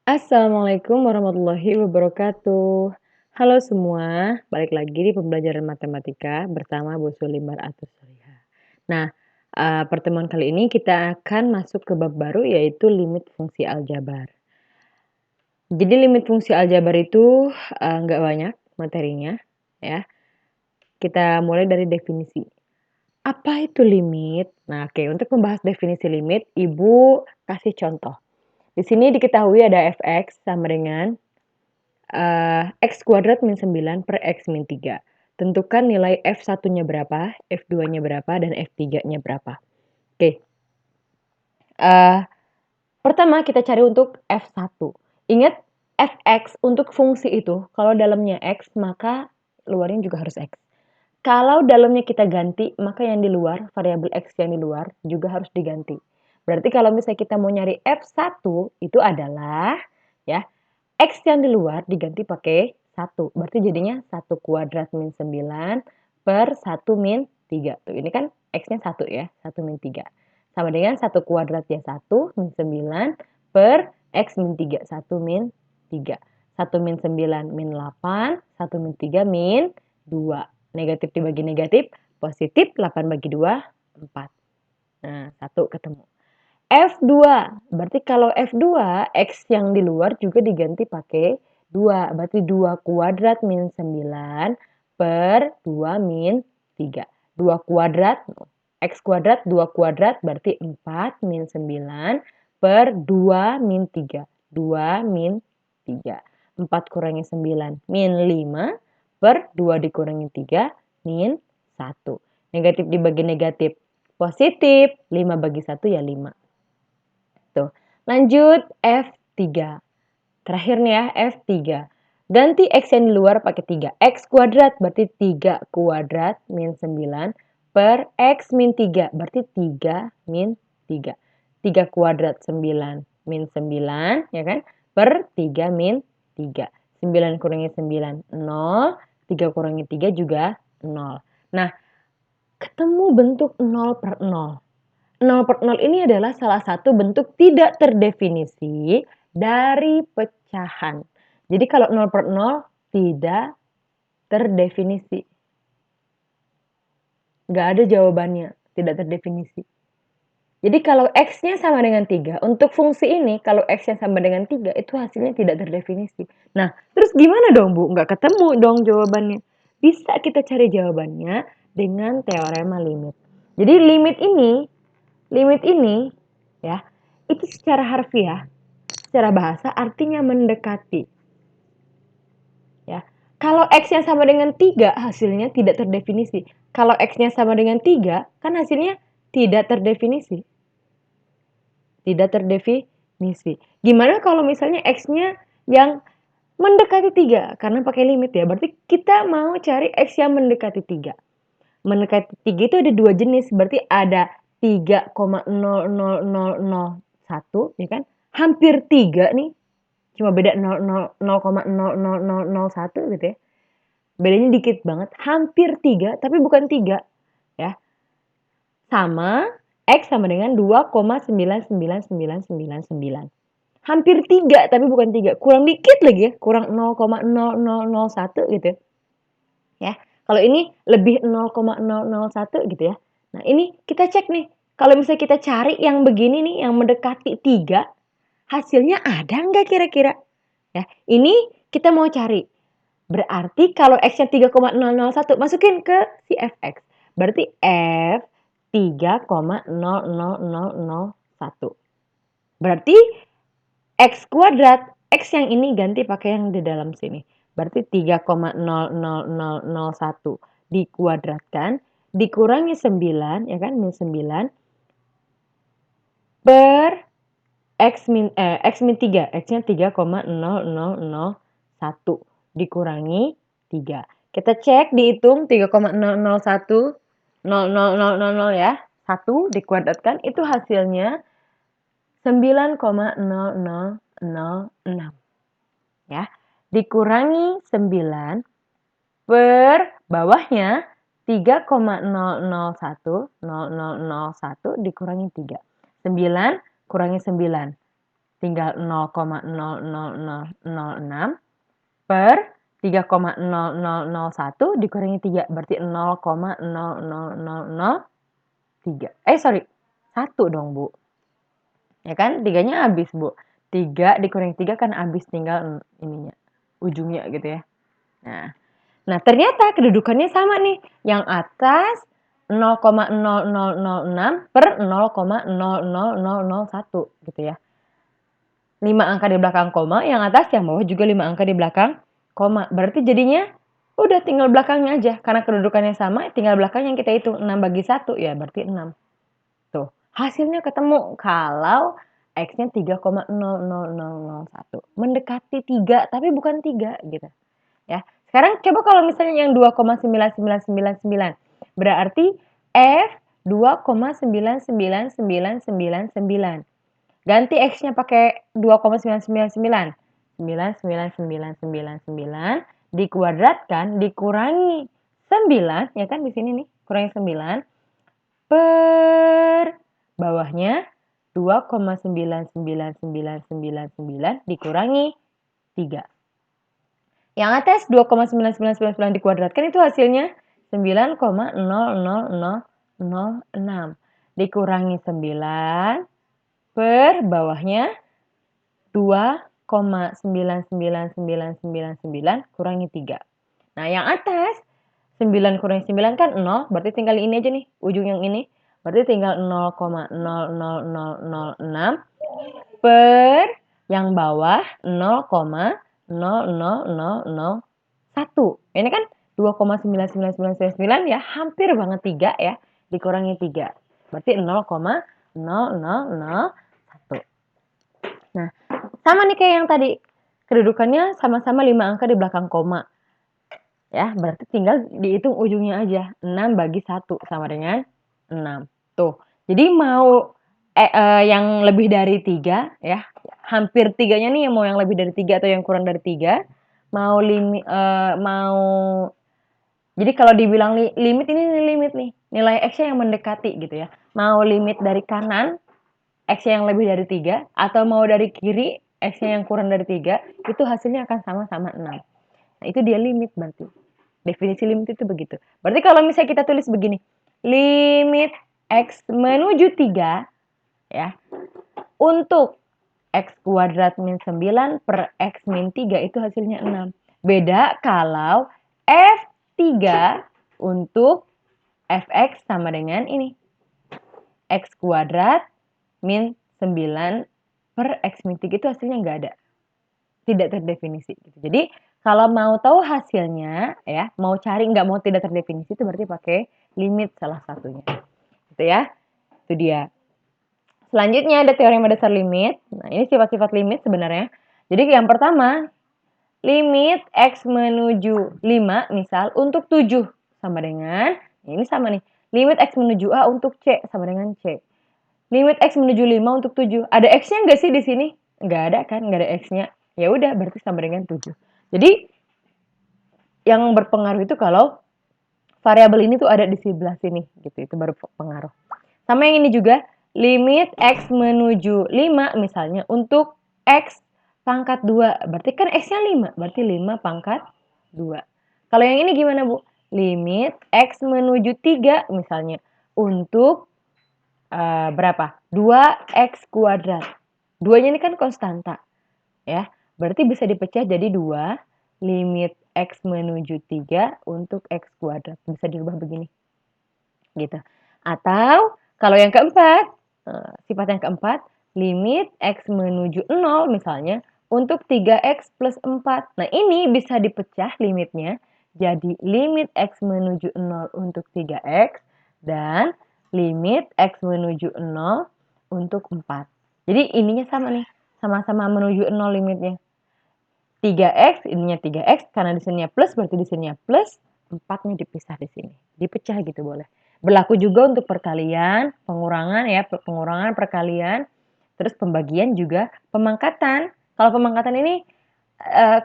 Assalamualaikum warahmatullahi wabarakatuh. Halo semua, balik lagi di pembelajaran matematika bersama Bu Sulimar Atusoliha. Nah, pertemuan kali ini kita akan masuk ke bab baru yaitu limit fungsi aljabar. Jadi limit fungsi aljabar itu nggak banyak materinya, ya. Kita mulai dari definisi. Apa itu limit? Nah, oke, untuk membahas definisi limit, Ibu kasih contoh. Di sini diketahui ada fx sama dengan x kuadrat min 9 per x min 3. Tentukan nilai F1-nya berapa, F2-nya berapa, dan F3-nya berapa. Oke. Pertama kita cari untuk F1. Ingat, Fx untuk fungsi itu, kalau dalamnya X, maka luarnya juga harus X. Kalau dalamnya kita ganti, maka yang di luar, variabel X yang di luar, juga harus diganti. Berarti kalau misalnya kita mau nyari F1, itu adalah, ya, X yang di luar diganti pakai 1. Berarti jadinya 1 kuadrat min 9 per 1 min 3. Tuh, ini kan X-nya 1 ya, 1 min 3. Sama dengan 1 kuadrat ya 1 min 9 per X min 3. 1 min 3. 1 min 9 min 8, 1 min 3 min 2. Negatif dibagi negatif, positif 8 bagi 2, 4. Nah, 1 ketemu. F2, berarti kalau F2, X yang di luar juga diganti pakai 2. Berarti 2 kuadrat min 9 per 2 min 3. 2 kuadrat, X kuadrat, 2 kuadrat berarti 4 min 9 per 2 min 3. 2 min 3. 4 kurangi 9 min 5 per 2 dikurangi 3 min 1. Negatif dibagi negatif, positif. 5 bagi 1 ya 5. Tuh. Lanjut F3. Terakhir nih ya, F3. Ganti X yang di luar pakai 3. X kuadrat berarti 3 kuadrat min 9 per X min 3. Berarti 3 min 3. 3 kuadrat 9 min 9, ya kan? Per 3 min 3. 9 kurangi 9, 0. 3 kurangi 3 juga 0. Nah, ketemu bentuk 0 per 0. 0 per 0 ini adalah salah satu bentuk tidak terdefinisi dari pecahan. Jadi kalau 0 per 0 tidak terdefinisi. Nggak ada jawabannya, tidak terdefinisi. Jadi kalau X-nya sama dengan 3, untuk fungsi ini kalau X-nya sama dengan 3 itu hasilnya tidak terdefinisi. Nah, terus gimana dong Bu? Nggak ketemu dong jawabannya. Bisa kita cari jawabannya dengan teorema limit. Jadi limit ini ya, itu secara harfiah, secara bahasa artinya mendekati. Ya. Kalau X-nya sama dengan 3, hasilnya tidak terdefinisi. Kalau X-nya sama dengan 3, kan hasilnya tidak terdefinisi. Tidak terdefinisi. Gimana kalau misalnya X-nya yang mendekati 3? Karena pakai limit ya. Berarti kita mau cari X yang mendekati 3. Mendekati 3 itu ada dua jenis. Berarti ada 3,00001, ya kan? Hampir 3 nih. Cuma beda 0,0001 gitu ya. Bedanya dikit banget. Hampir 3, tapi bukan 3. Ya. Sama X sama dengan 2,99999. Hampir 3, tapi bukan 3. Kurang dikit lagi ya. Kurang 0,0001 gitu ya. Ya. Kalau ini lebih 0,001 gitu ya. Nah, ini kita cek nih. Kalau misalnya kita cari yang begini nih, yang mendekati 3, hasilnya ada nggak kira-kira? Ya, ini kita mau cari. Berarti kalau X-nya 3,001, masukin ke si Fx. Berarti F 3,00001. Berarti X kuadrat, X yang ini ganti pakai yang di dalam sini. Berarti 3,00001 dikuadratkan, dikurangi 9, ya kan, min 9, per X min 3. X-nya 3,0001 dikurangi 3. Kita cek, dihitung 3,001, 0,0000 ya. 1 dikuadratkan, itu hasilnya 9,0006 ya. Dikurangi 9 per bawahnya 3,001 dikurangi 3. 9 kurangi 9. tinggal 0,00006 per 3,0001 dikurangi 3, berarti 0,00003. Sorry, 1 dong, Bu. Ya kan? 3-nya habis, Bu. 3 dikurangi 3 kan habis, tinggal ininya, ujungnya gitu ya. Nah, ternyata kedudukannya sama nih. Yang atas 0,0006 per 0,00001 gitu ya. 5 angka di belakang koma, yang atas yang bawah juga 5 angka di belakang koma. Berarti jadinya udah tinggal belakangnya aja. Karena kedudukannya sama, tinggal belakang yang kita hitung. 6 bagi 1, ya berarti 6. Tuh, hasilnya ketemu kalau X-nya 3,00001. Mendekati 3, tapi bukan 3 gitu. Ya. Sekarang coba kalau misalnya yang 2,99999. Berarti F 2,99999. Ganti X-nya pakai 2,999. 99999 dikuadratkan dikurangi 9, ya kan di sini nih, kurangi 9 per bawahnya 2,99999 dikurangi 3. Yang atas 2,99999 dikuadratkan itu hasilnya 9,00006 dikurangi 9 per bawahnya 2,99999 kurangi 3. Nah, yang atas 9 kurangi 9 kan 0, berarti tinggal ini aja nih, ujung yang ini. Berarti tinggal 0,00006 per yang bawah 0,00001. Ini kan 2,99999 ya, hampir banget 3 ya, dikurangi 3. Berarti 0,0001. Nah, sama nih kayak yang tadi. Kedudukannya sama-sama 5 angka di belakang koma. Ya, berarti tinggal dihitung ujungnya aja. 6 bagi 1 sama dengan 6. Tuh. Jadi mau yang lebih dari 3 ya, hampir 3-nya nih mau yang lebih dari 3 atau yang kurang dari 3, mau jadi kalau dibilang limit ini limit nih, nilai X-nya yang mendekati gitu ya. Mau limit dari kanan X-nya yang lebih dari 3 atau mau dari kiri X-nya yang kurang dari 3, itu hasilnya akan sama-sama 6. Nah, itu dia limit berarti. Definisi limit itu begitu. Berarti kalau misalnya kita tulis begini, limit X menuju 3 ya, untuk X kuadrat min 9 per X min 3 itu hasilnya 6. Beda kalau F3 untuk Fx sama dengan ini. X kuadrat min 9 per X min 3 itu hasilnya nggak ada. Tidak terdefinisi. Jadi, kalau mau tahu hasilnya, ya, mau cari nggak mau tidak terdefinisi itu berarti pakai limit salah satunya. Gitu ya. Itu dia. Selanjutnya ada teorema dasar limit. Nah, ini sifat-sifat limit sebenarnya. Jadi yang pertama, limit X menuju 5 misal untuk 7 sama dengan, ini sama nih, limit X menuju A untuk C sama dengan C. Limit X menuju 5 untuk 7. Ada X-nya nggak sih di sini? Nggak ada kan, nggak ada X-nya. Ya udah, berarti sama dengan 7. Jadi, yang berpengaruh itu kalau variabel ini tuh ada di sebelah sini, gitu. Itu baru pengaruh. Sama yang ini juga, limit X menuju 5 misalnya untuk X pangkat 2. Berarti kan X-nya 5, berarti 5 pangkat 2. Kalau yang ini gimana, Bu? Limit X menuju 3 misalnya untuk berapa? 2x kuadrat. 2-nya ini kan konstanta. Ya, berarti bisa dipecah jadi 2 limit X menuju 3 untuk X kuadrat. Bisa dirubah begini. Gitu. Atau kalau yang keempat, sifat yang keempat, limit X menuju 0 misalnya untuk 3x plus 4. Nah, ini bisa dipecah limitnya jadi limit X menuju 0 untuk 3x dan limit X menuju 0 untuk 4. Jadi ininya sama nih, sama-sama menuju 0 limitnya. 3x, ininya 3x, karena di sininya plus, berarti di sininya plus, 4-nya dipisah di sini. Dipecah gitu boleh. Berlaku juga untuk perkalian, pengurangan ya, pengurangan, perkalian, terus pembagian juga, pemangkatan. Kalau pemangkatan ini,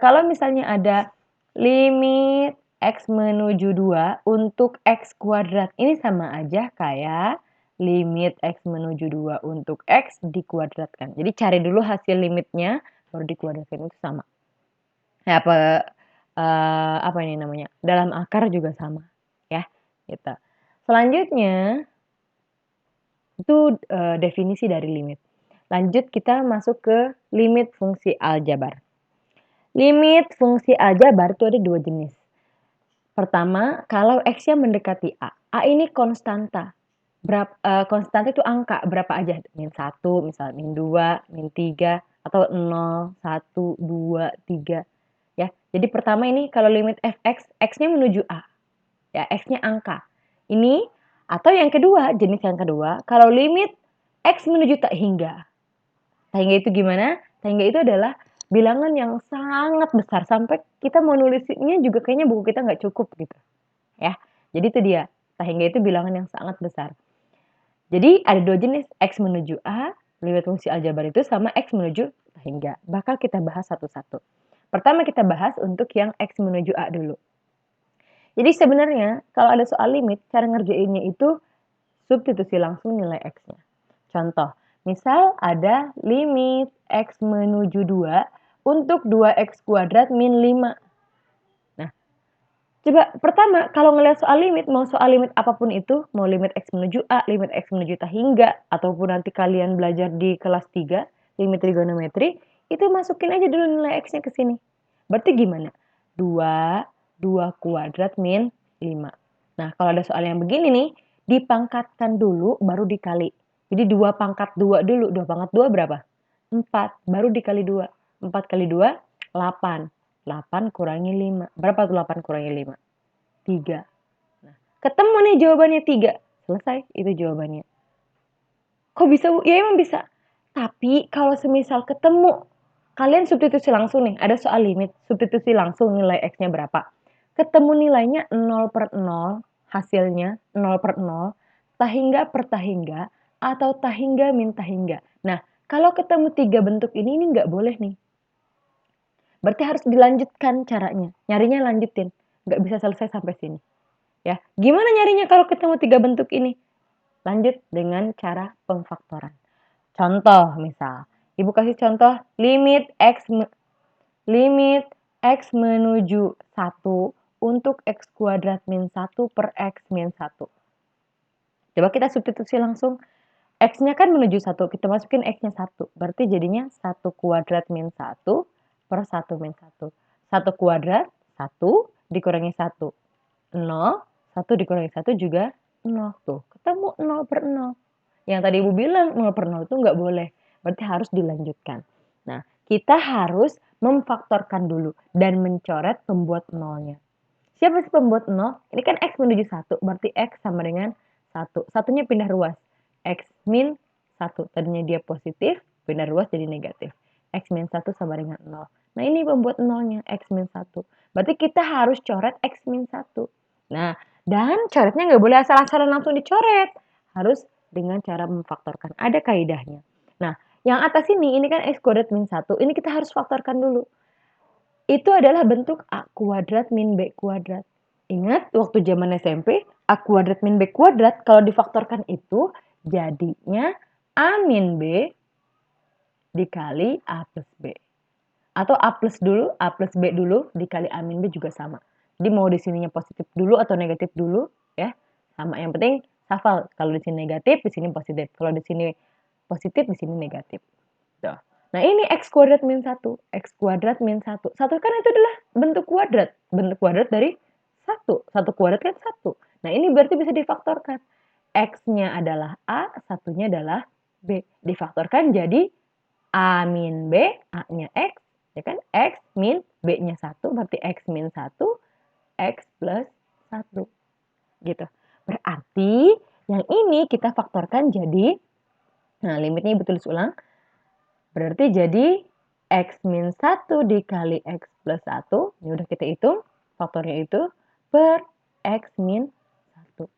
kalau misalnya ada limit X menuju 2 untuk X kuadrat, ini sama aja kayak limit X menuju 2 untuk X dikuadratkan. Jadi cari dulu hasil limitnya, baru dikuadratkan, itu sama. Nah, apa ini namanya, dalam akar juga sama, ya, gitu. Selanjutnya, itu definisi dari limit. Lanjut kita masuk ke limit fungsi aljabar. Limit fungsi aljabar itu ada 2 jenis. Pertama, kalau X-nya mendekati A. A ini konstanta. Konstanta itu angka, berapa aja? -1, misal -2, -3, atau 0, 1, 2, 3. Ya. Jadi pertama ini kalau limit fx, X-nya menuju A. Ya, X-nya angka. Ini, atau yang kedua, jenis yang kedua, kalau limit X menuju tak hingga. Tak hingga itu gimana? Tak hingga itu adalah bilangan yang sangat besar, sampai kita mau nulisnya juga kayaknya buku kita nggak cukup gitu. Ya, jadi itu dia. Tak hingga itu bilangan yang sangat besar. Jadi ada 2 jenis, X menuju A, limit fungsi aljabar itu, sama X menuju tak hingga. Bakal kita bahas satu-satu. Pertama kita bahas untuk yang X menuju A dulu. Jadi sebenarnya kalau ada soal limit, cara ngerjainnya itu substitusi langsung nilai X-nya. Contoh, misal ada limit X menuju 2 untuk 2X kuadrat min 5. Nah, coba pertama kalau ngelihat soal limit, mau soal limit apapun itu, mau limit X menuju A, limit X menuju tak hingga, ataupun nanti kalian belajar di kelas 3, limit trigonometri, itu masukin aja dulu nilai X-nya ke sini. Berarti gimana? 2 kuadrat min 5. Nah, kalau ada soal yang begini nih, dipangkatkan dulu baru dikali. Jadi 2 pangkat 2 dulu. 2 pangkat 2 berapa? 4. Baru dikali 2. 4 kali 2, 8. 8 kurangi 5. Berapa tuh 8 kurangi 5? 3. Nah, ketemu nih jawabannya 3. Selesai, itu jawabannya. Kok bisa, Bu? Ya emang bisa. Tapi kalau semisal ketemu, kalian substitusi langsung nih, ada soal limit, substitusi langsung nilai X-nya berapa. Ketemu nilainya 0/0, hasilnya 0/0, tahingga per tahingga, atau tahingga min tahingga. Nah, kalau ketemu 3 bentuk ini nggak boleh nih. Berarti harus dilanjutkan caranya, nyarinya lanjutin, nggak bisa selesai sampai sini. Ya, gimana nyarinya kalau ketemu 3 bentuk ini? Lanjut dengan cara pemfaktoran. Contoh misal, Ibu kasih contoh limit X menuju 1 untuk X kuadrat min 1 per X min 1. Coba kita substitusi langsung. X-nya kan menuju 1, kita masukin X-nya 1. Berarti jadinya 1 kuadrat min 1 per 1 min 1. 1 kuadrat, 1 dikurangi 1. 0, 1 dikurangi 1 juga 0. Tuh, ketemu 0/0. Yang tadi Ibu bilang 0/0 itu nggak boleh. Berarti harus dilanjutkan. Nah, kita harus memfaktorkan dulu dan mencoret pembuat nolnya. Siapa sih pembuat 0? Ini kan X menuju 1, berarti X sama dengan 1. Satunya pindah ruas. X min 1. Tadinya dia positif, pindah ruas jadi negatif. X min 1 sama dengan 0. Nah, ini pembuat nolnya, X min 1. Berarti kita harus coret X min 1. Nah, dan coretnya nggak boleh asal-asalan langsung dicoret. Harus dengan cara memfaktorkan. Ada kaidahnya. Nah, yang atas ini kan X kuadrat min 1. Ini kita harus faktorkan dulu. Itu adalah bentuk A kuadrat min B kuadrat. Ingat waktu zaman SMP, A kuadrat min B kuadrat kalau difaktorkan itu jadinya A min B dikali A plus B. Atau A plus dulu, A plus B dulu dikali A min B juga sama. Jadi mau di sininya positif dulu atau negatif dulu ya. Sama, yang penting hafal kalau di sini negatif, di sini positif. Kalau di sini positif, di sini negatif. Tuh. Nah, ini X kuadrat min 1. X kuadrat min 1. 1 kan itu adalah bentuk kuadrat. Bentuk kuadrat dari 1. 1 kuadrat kan 1. Nah, ini berarti bisa difaktorkan. X-nya adalah A, satunya adalah B. Difaktorkan jadi A min B, A-nya X. Ya kan? X min B-nya 1, berarti X min 1, X plus 1. Gitu. Berarti yang ini kita faktorkan jadi, nah limitnya Ibu tulis ulang. Berarti jadi X min 1 dikali X plus 1, ini udah kita hitung, faktornya itu, per X min 1.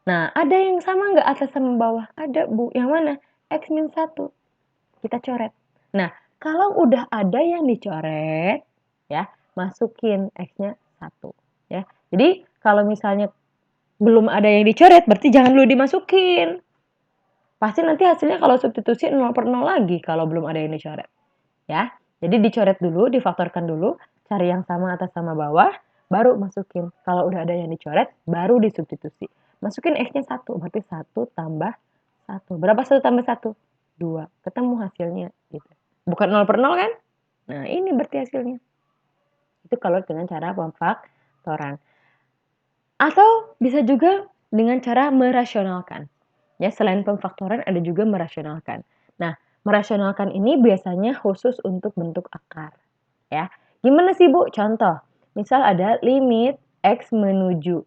Nah, ada yang sama nggak atas sama bawah? Ada, Bu. Yang mana? X min 1. Kita coret. Nah, kalau udah ada yang dicoret, ya, masukin X-nya 1. Ya. Jadi, kalau misalnya belum ada yang dicoret, berarti jangan dulu dimasukin. Pasti nanti hasilnya kalau substitusi 0/0 lagi kalau belum ada yang dicoret. Ya, jadi dicoret dulu, difaktorkan dulu, cari yang sama atas sama bawah, baru masukin. Kalau udah ada yang dicoret, baru disubstitusi. Masukin X-nya 1, berarti 1 tambah 1. Berapa 1 tambah 1? 2. Ketemu hasilnya. Gitu. Bukan 0/0 kan? Nah, ini berarti hasilnya. Itu kalau dengan cara pemfaktoran. Atau bisa juga dengan cara merasionalkan. Ya, selain pemfaktoran ada juga merasionalkan. Nah, merasionalkan ini biasanya khusus untuk bentuk akar. Ya, gimana sih Bu? Contoh, misal ada limit X menuju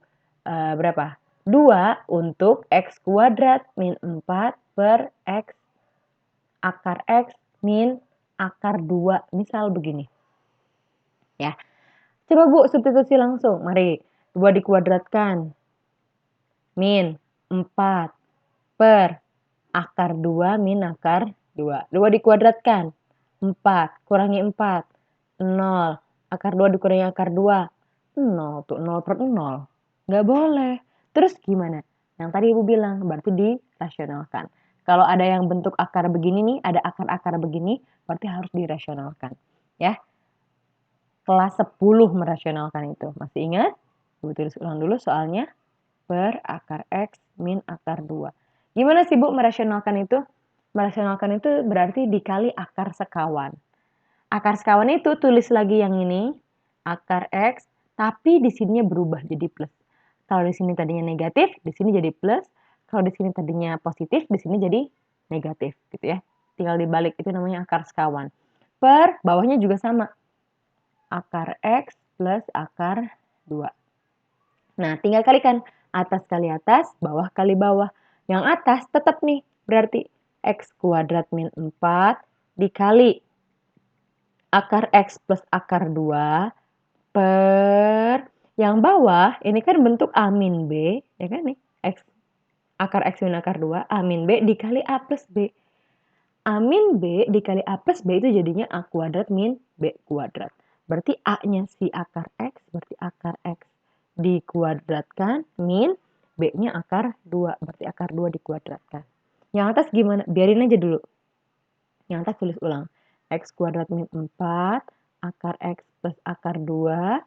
berapa? 2 untuk X kuadrat min 4 per X akar X min akar 2. Misal begini. Ya, coba Bu substitusi langsung. Mari, 2 dikuadratkan min 4 per akar 2 min akar 2. 2 dikuadratkan. 4 kurangi 4. 0. Akar 2 dikurangi akar 2. 0 tuh, 0/0. Nggak boleh. Terus gimana? Yang tadi Ibu bilang, berarti dirasionalkan. Kalau ada yang bentuk akar begini nih, ada akar-akar begini, berarti harus dirasionalkan. Ya, kelas 10 merasionalkan itu. Masih ingat? Ibu tulis ulang dulu soalnya. Per akar X min akar 2. Gimana sih Bu merasionalkan itu? Merasionalkan itu berarti dikali akar sekawan. Akar sekawan itu tulis lagi yang ini, akar X, tapi di sininya berubah jadi plus. Kalau di sini tadinya negatif, di sini jadi plus. Kalau di sini tadinya positif, di sini jadi negatif gitu ya. Tinggal dibalik, itu namanya akar sekawan. Per bawahnya juga sama. Akar X plus akar 2. Nah, tinggal kalikan. Atas kali atas, bawah kali bawah. Yang atas tetap nih, berarti X kuadrat min 4 dikali akar X plus akar 2 per yang bawah, ini kan bentuk A min B, ya kan nih? X, akar X min akar 2, A min B dikali A plus B. A min B dikali A plus B itu jadinya A kuadrat min B kuadrat. Berarti A-nya si akar X, berarti akar X dikuadratkan min B-nya akar 2, berarti akar 2 dikuadratkan. Yang atas gimana? Biarin aja dulu. Yang atas tulis ulang. X kuadrat min 4 akar X plus akar 2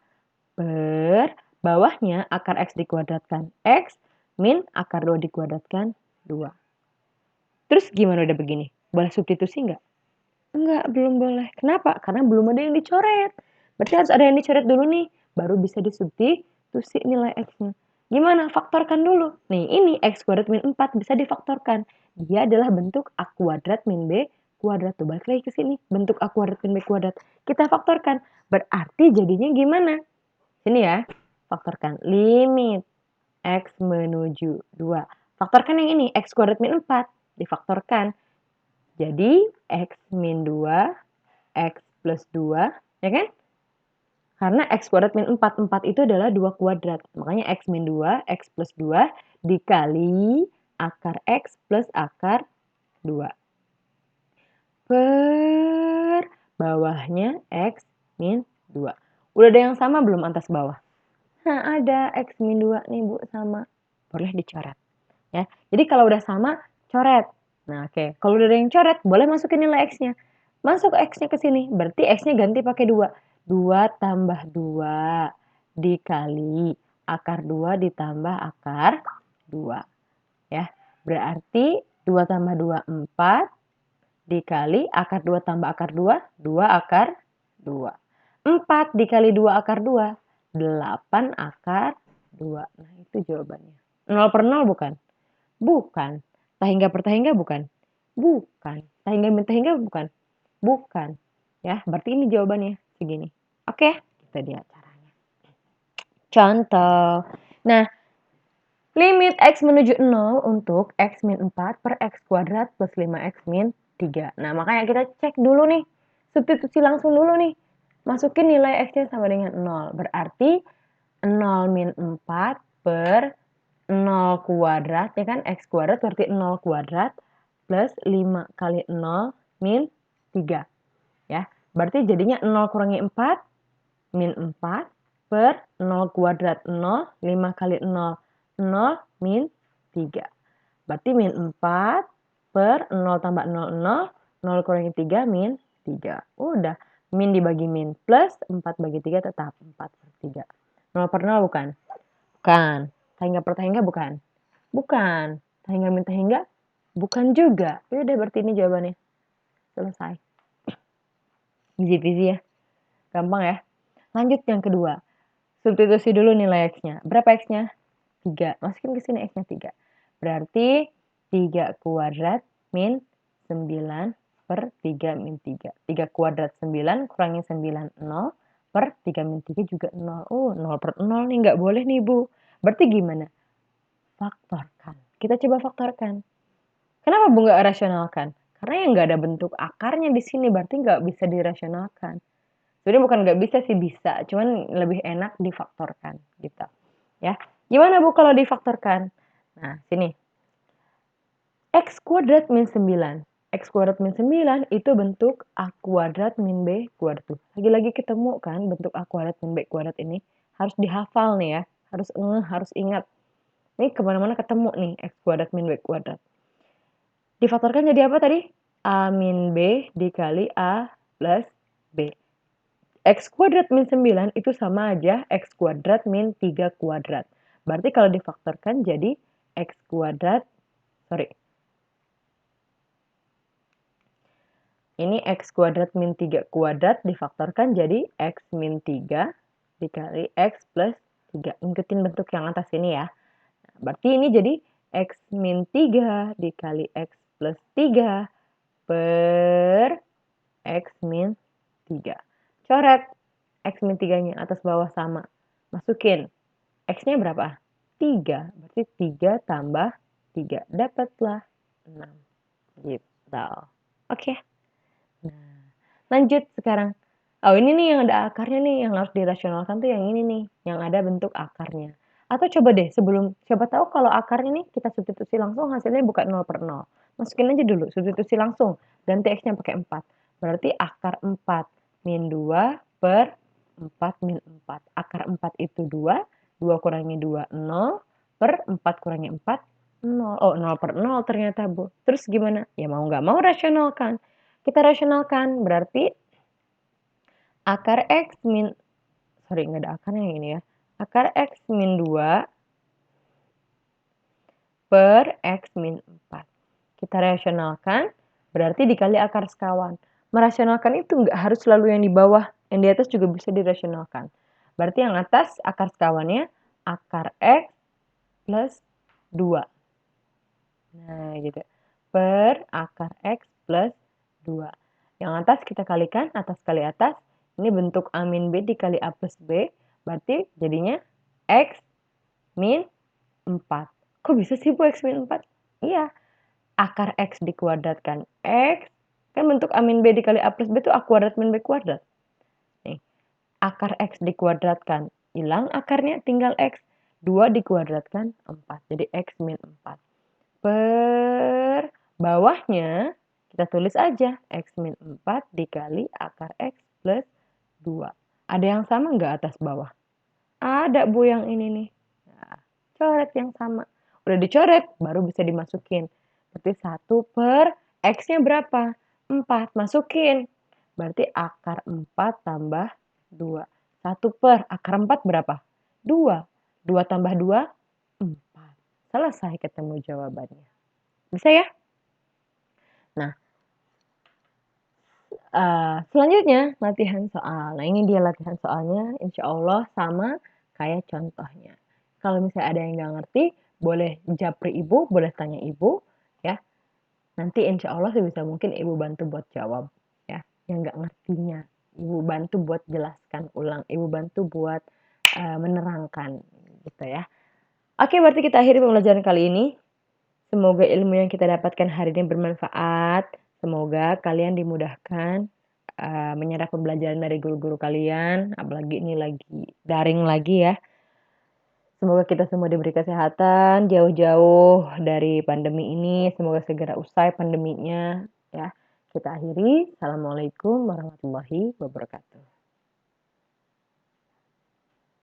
per bawahnya akar X dikuadratkan X min akar 2 dikuadratkan 2. Terus gimana udah begini? Boleh substitusi nggak? Enggak, belum boleh. Kenapa? Karena belum ada yang dicoret. Berarti harus ada yang dicoret dulu nih, baru bisa disubstitusi nilai X-nya. Gimana? Faktorkan dulu. Nih, ini X kuadrat min 4 bisa difaktorkan. Dia adalah bentuk A kuadrat min B kuadrat. Tuh, balik lagi ke sini. Bentuk A kuadrat min B kuadrat. Kita faktorkan. Berarti jadinya gimana? Sini ya. Faktorkan. Limit X menuju 2. Faktorkan yang ini. X kuadrat min 4. Difaktorkan. Jadi, X min 2, X plus 2, ya kan? Karena X kuadrat min 4, 4 itu adalah 2 kuadrat. Makanya X min 2, X plus 2 dikali akar X plus akar 2. Per bawahnya X min 2. Udah ada yang sama belum atas bawah? Nah, ada X min 2 nih Bu, sama. Boleh dicoret. Ya. Jadi kalau udah sama, coret. Nah, oke. Kalau udah ada yang coret, boleh masukin nilai X-nya. Masuk X-nya ke sini. Berarti X-nya ganti pakai 2. 2 tambah 2 dikali akar 2 ditambah akar 2. Ya. Berarti 2 tambah 2, 4 dikali akar 2 tambah akar 2, 2 akar 2. 4 dikali 2 akar 2, 8 akar 2. Nah, itu jawabannya. 0/0 bukan? Bukan. Tahingga per tahingga bukan? Bukan. Tahingga min tahingga bukan? Bukan. Ya, berarti ini jawabannya segini. Oke, itu dia caranya. Contoh. Nah, limit X menuju 0 untuk X min 4 per X kuadrat plus 5X min 3. Nah, makanya kita cek dulu nih. Substitusi langsung dulu nih. Masukin nilai X-nya sama dengan 0. Berarti 0 min 4 per 0 kuadrat, ya kan? X kuadrat berarti 0 kuadrat plus 5 kali 0 min 3. Ya, berarti jadinya 0 kurangi 4 min 4 per 0 kuadrat 0, 5 kali 0, 0 min 3. Berarti min 4 per 0 tambah 0, 0. 0 kurangi 3, min 3. Udah. Min dibagi min. Plus 4 bagi 3 tetap 4 per 3. 0 per 0 bukan? Bukan. Tahingga per tahingga bukan? Bukan. Tahingga min tahingga? Bukan juga. Udah berarti ini jawabannya. Selesai. Easy-peasy ya. Gampang ya. Lanjut yang kedua. Substitusi dulu nilai X-nya. Berapa X-nya? 3. Masukin ke sini X-nya 3. Berarti 3 kuadrat min 9 per 3 min 3. 3 kuadrat 9 kurangi 9, 0 per 3 min 3 juga 0. 0 per 0 nih, nggak boleh nih, Bu. Berarti gimana? Faktorkan. Kita coba faktorkan. Kenapa Bu nggak rasionalkan? Karena yang nggak ada bentuk akarnya di sini, berarti nggak bisa dirasionalkan. Sebenarnya bukan nggak bisa sih, bisa. Cuman lebih enak difaktorkan gitu. Ya. Gimana Bu kalau difaktorkan? Nah, sini. X kuadrat min 9. X kuadrat min 9 itu bentuk A kuadrat min B kuadrat. Lagi-lagi ketemu kan bentuk A kuadrat min B kuadrat ini. Harus dihafal nih ya. Harus ingat. Ini kemana-mana ketemu nih X kuadrat min B kuadrat. Difaktorkan jadi apa tadi? A min B dikali A plus B. X kuadrat min 9 itu sama aja X kuadrat min 3 kuadrat. Berarti kalau difaktorkan jadi X kuadrat, ini X kuadrat min 3 kuadrat difaktorkan jadi X min 3 dikali X plus 3. Ngikutin bentuk yang atas ini ya. Berarti ini jadi X min 3 dikali X plus 3 per X min 3. Coret X min 3-nya atas bawah sama. Masukin. X-nya berapa? 3. Berarti 3 tambah 3. Dapatlah 6. Gitu. Oke. Nah, lanjut sekarang. Oh, ini nih yang ada akarnya nih, yang harus dirasionalkan tuh yang ini nih, yang ada bentuk akarnya. Atau coba deh sebelum, siapa tahu kalau akarnya nih kita substitusi langsung hasilnya bukan 0 per 0. Masukin aja dulu, substitusi langsung. Ganti X-nya pakai 4. Berarti akar 4 min 2 per 4 min 4. Akar 4 itu 2, 2 kurangi 2, 0, per 4 kurangi 4, 0. Oh, 0 per 0 ternyata, Bu. Terus gimana? Ya mau nggak mau rasionalkan. Kita rasionalkan, berarti akar X min, nggak ada akarnya yang ini ya. Akar X min 2 per X min 4. Kita rasionalkan, berarti dikali akar sekawan. Merasionalkan itu nggak harus selalu yang di bawah, yang di atas juga bisa dirasionalkan. Berarti yang atas akar sekawannya akar X plus 2. Nah, gitu. Per akar X plus 2. Yang atas kita kalikan, atas kali atas. Ini bentuk A min B dikali A plus B. Berarti jadinya X min 4. Kok bisa sih Bu X min 4? Iya. Akar X dikuadratkan X. Kan bentuk A min B dikali A plus B itu A kuadrat min B kuadrat. Nih. Akar X dikuadratkan. Hilang akarnya, tinggal X. 2 dikuadratkan 4. Jadi X min 4. Per bawahnya kita tulis aja X min 4 dikali akar X plus 2. Ada yang sama nggak atas bawah? Ada Bu yang ini nih. Nah, coret yang sama. Udah dicoret, baru bisa dimasukin. Berarti 1 per X-nya berapa? 4. Masukin. Berarti akar 4 tambah 2. 1 per akar 4 berapa? 2. 2 tambah 2, 4. Selesai ketemu jawabannya. Bisa ya? Nah, selanjutnya latihan soal. Nah, ini dia latihan soalnya, insya Allah sama kayak contohnya. Kalau misalnya ada yang nggak ngerti, boleh japri ibu, boleh tanya ibu, ya. Nanti insya Allah sebisa mungkin ibu bantu buat jawab, ya. Yang nggak ngertinya, ibu bantu buat jelaskan ulang, ibu bantu buat menerangkan, gitu ya. Oke, berarti kita akhiri pembelajaran kali ini. Semoga ilmu yang kita dapatkan hari ini bermanfaat. Semoga kalian dimudahkan menyerap pembelajaran dari guru-guru kalian. Apalagi ini lagi daring lagi ya. Semoga kita semua diberi kesehatan jauh-jauh dari pandemi ini. Semoga segera usai pandeminya ya. Kita akhiri. Assalamualaikum warahmatullahi wabarakatuh.